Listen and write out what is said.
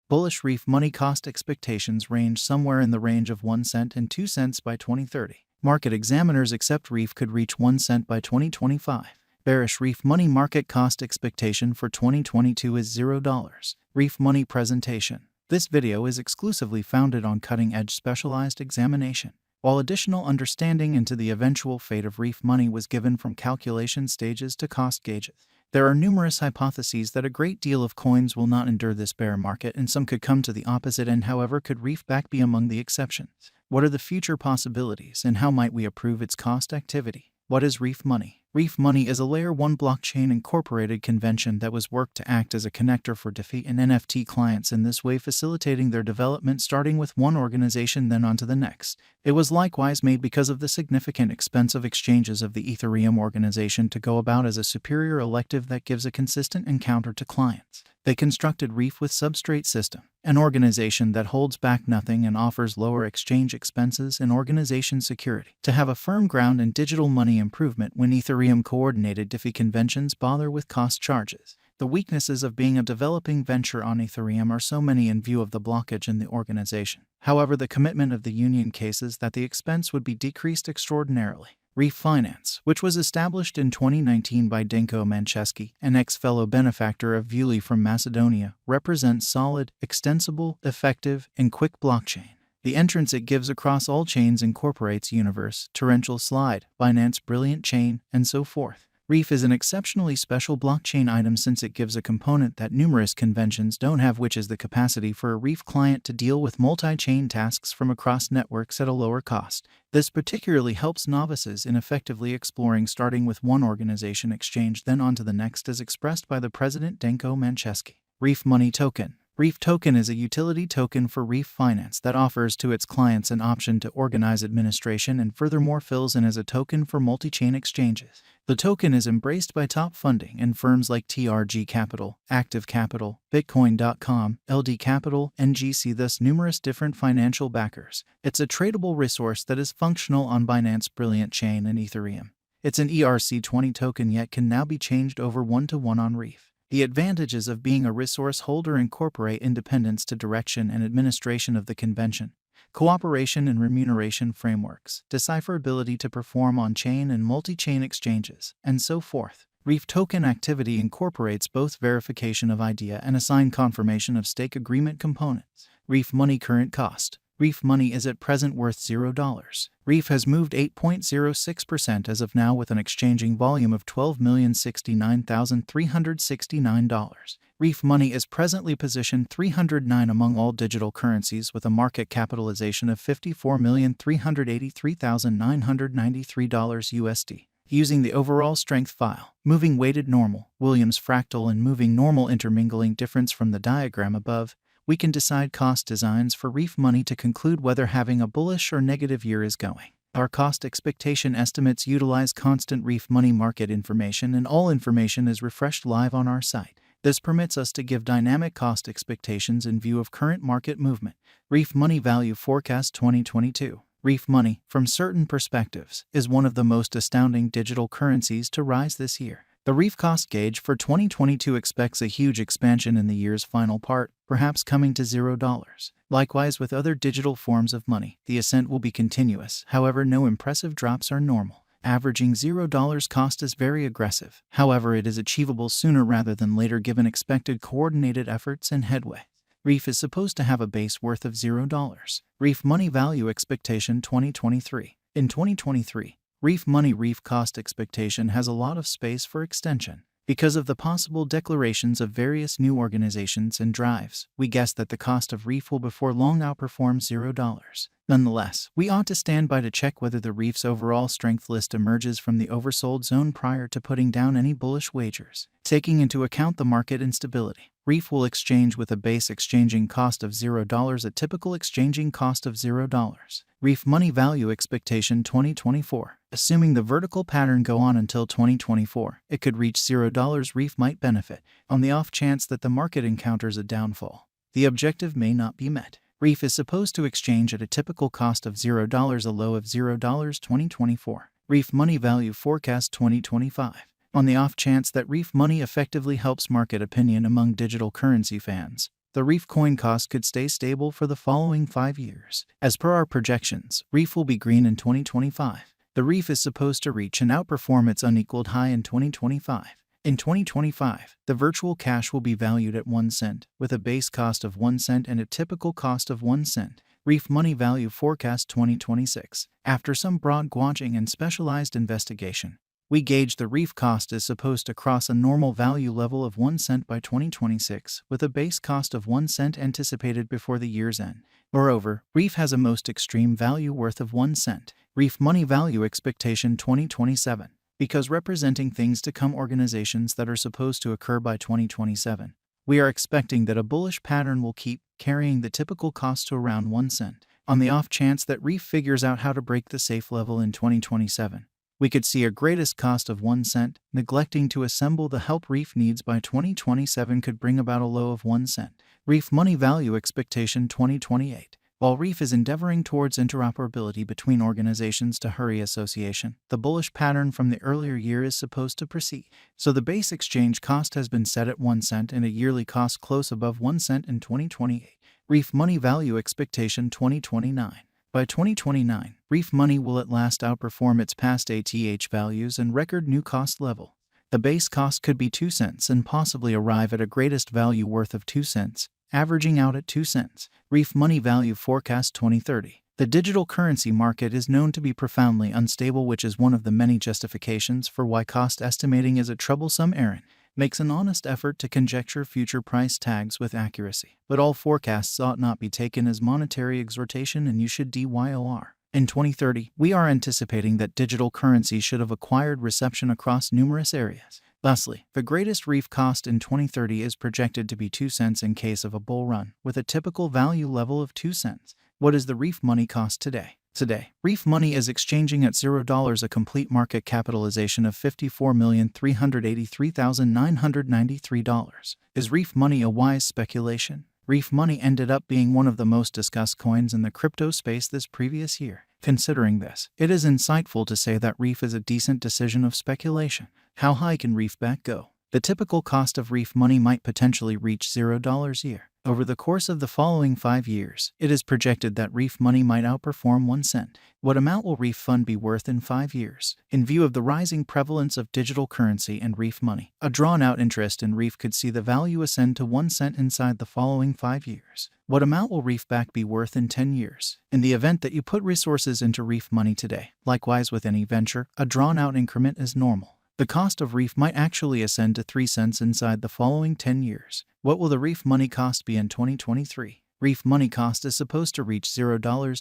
Bullish Reef money cost expectations range somewhere in the range of 1 cent and 2 cents by 2030. Market examiners accept Reef could reach 1 cent by 2025. Bearish Reef money market cost expectation for 2022 is $0. Reef money presentation. This video is exclusively founded on cutting-edge specialized examination, while additional understanding into the eventual fate of Reef money was given from calculation stages to cost gauges. There are numerous hypotheses that a great deal of coins will not endure this bear market, and some could come to the opposite end. However, could Reef back be among the exceptions? What are the future possibilities, and how might we approve its cost activity? What is Reef money? Reef money is a Layer 1 blockchain incorporated convention that was worked to act as a connector for DeFi and NFT clients, in this way facilitating their development starting with one organization then onto the next. It was likewise made because of the significant expense of exchanges of the Ethereum organization to go about as a superior elective that gives a consistent encounter to clients. They constructed Reef with Substrate System, an organization that holds back nothing and offers lower exchange expenses and organization security, to have a firm ground in digital money improvement when Ethereum-coordinated DeFi conventions bother with cost charges. The weaknesses of being a developing venture on Ethereum are so many in view of the blockage in the organization. However, the commitment of the union cases that the expense would be decreased extraordinarily. Reef Finance, which was established in 2019 by Denko Manchesky, an ex-fellow benefactor of Vuli from Macedonia, represents solid, extensible, effective, and quick blockchain. The entrance it gives across all chains incorporates Universe, Torrential Slide, Binance Brilliant Chain, and so forth. Reef is an exceptionally special blockchain item since it gives a component that numerous conventions don't have, which is the capacity for a Reef client to deal with multi-chain tasks from across networks at a lower cost. This particularly helps novices in effectively exploring starting with one organization exchange then on to the next, as expressed by the president Denko Manchesky. Reef Money Token. Reef Token is a utility token for Reef Finance that offers to its clients an option to organize administration and furthermore fills in as a token for multi-chain exchanges. The token is embraced by top funding and firms like TRG Capital, Active Capital, Bitcoin.com, LD Capital, and GC, thus numerous different financial backers. It's a tradable resource that is functional on Binance Brilliant Chain and Ethereum. It's an ERC20 token yet can now be changed over one-to-one on Reef. The advantages of being a resource holder incorporate independence to direction and administration of the convention, cooperation and remuneration frameworks, decipherability to perform on-chain and multi-chain exchanges, and so forth. Reef token activity incorporates both verification of idea and assigned confirmation of stake agreement components. Reef money current cost. Reef money is at present worth $0. Reef has moved 8.06% as of now with an exchanging volume of $12,069,369. Reef money is presently positioned 309 among all digital currencies with a market capitalization of $54,383,993 USD. Using the overall strength file, moving weighted normal, Williams fractal and moving normal intermingling difference from the diagram above, we can decide cost designs for Reef money to conclude whether having a bullish or negative year is going. Our cost expectation estimates utilize constant Reef money market information, and all information is refreshed live on our site. This permits us to give dynamic cost expectations in view of current market movement. Reef money value forecast 2022. Reef money, from certain perspectives, is one of the most astounding digital currencies to rise this year. The Reef cost gauge for 2022 expects a huge expansion in the year's final part, perhaps coming to $0. Likewise with other digital forms of money, the ascent will be continuous, however no impressive drops are normal. Averaging $0 cost is very aggressive, however it is achievable sooner rather than later given expected coordinated efforts and headway. Reef is supposed to have a base worth of $0. Reef money value expectation 2023. In 2023, Reef money Reef cost expectation has a lot of space for extension. Because of the possible declarations of various new organizations and drives, we guess that the cost of Reef will before long outperform $0. Nonetheless, we ought to stand by to check whether the Reef's overall strength list emerges from the oversold zone prior to putting down any bullish wagers. Taking into account the market instability, Reef will exchange with a base exchanging cost of $0, a typical exchanging cost of $0. Reef money value expectation 2024. Assuming the vertical pattern go on until 2024, it could reach $0. Reef might benefit on the off chance that the market encounters a downfall. The objective may not be met. Reef is supposed to exchange at a typical cost of $0, a low of $0 2024. Reef money value forecast 2025. On the off chance that Reef money effectively helps market opinion among digital currency fans, the Reef coin cost could stay stable for the following 5 years. As per our projections, Reef will be green in 2025. The Reef is supposed to reach and outperform its unequaled high in 2025. In 2025, the virtual cash will be valued at 1 cent, with a base cost of 1 cent and a typical cost of 1 cent. Reef Money Value Forecast 2026. After some broad gauging and specialized investigation, we gauge the Reef cost is supposed to cross a normal value level of 1 cent by 2026, with a base cost of 1 cent anticipated before the year's end. Moreover, Reef has a most extreme value worth of 1 cent. Reef Money Value Expectation 2027. Because representing things to come organizations that are supposed to occur by 2027, we are expecting that a bullish pattern will keep carrying the typical cost to around 1 cent. On the off chance that Reef figures out how to break the safe level in 2027, we could see a greatest cost of 1 cent. Neglecting to assemble the help Reef needs by 2027 could bring about a low of 1 cent. Reef Money Value Expectation 2028. While Reef is endeavoring towards interoperability between organizations to hurry association, the bullish pattern from the earlier year is supposed to proceed. So the base exchange cost has been set at 1 cent and a yearly cost close above 1 cent in 2028. Reef Money Value Expectation 2029. By 2029, Reef Money will at last outperform its past ATH values and record new cost level. The base cost could be 2 cents and possibly arrive at a greatest value worth of 2 cents, averaging out at 2 cents. Reef Money Value Forecast 2030. The digital currency market is known to be profoundly unstable, which is one of the many justifications for why cost estimating is a troublesome errand. Makes an honest effort to conjecture future price tags with accuracy. But all forecasts ought not be taken as monetary exhortation, and you should DYOR. In 2030, we are anticipating that digital currency should have acquired reception across numerous areas. Thusly, the greatest Reef cost in 2030 is projected to be 2 cents in case of a bull run, with a typical value level of 2 cents. What is the Reef Money cost today? Today, Reef Money is exchanging at $0, a complete market capitalization of $54,383,993. Is Reef Money a wise speculation? Reef Money ended up being one of the most discussed coins in the crypto space this previous year. Considering this, it is insightful to say that Reef is a decent decision of speculation. How high can Reef back go? The typical cost of Reef Money might potentially reach $0 a year. Over the course of the following 5 years, it is projected that Reef Money might outperform 1 cent. What amount will Reef Fund be worth in 5 years? In view of the rising prevalence of digital currency and Reef Money, a drawn-out interest in Reef could see the value ascend to 1 cent inside the following 5 years. What amount will Reef back be worth in 10 years? In the event that you put resources into Reef Money today, likewise with any venture, a drawn-out increment is normal. The cost of Reef might actually ascend to 3 cents inside the following 10 years. What will the Reef Money cost be in 2023? Reef Money cost is supposed to reach $0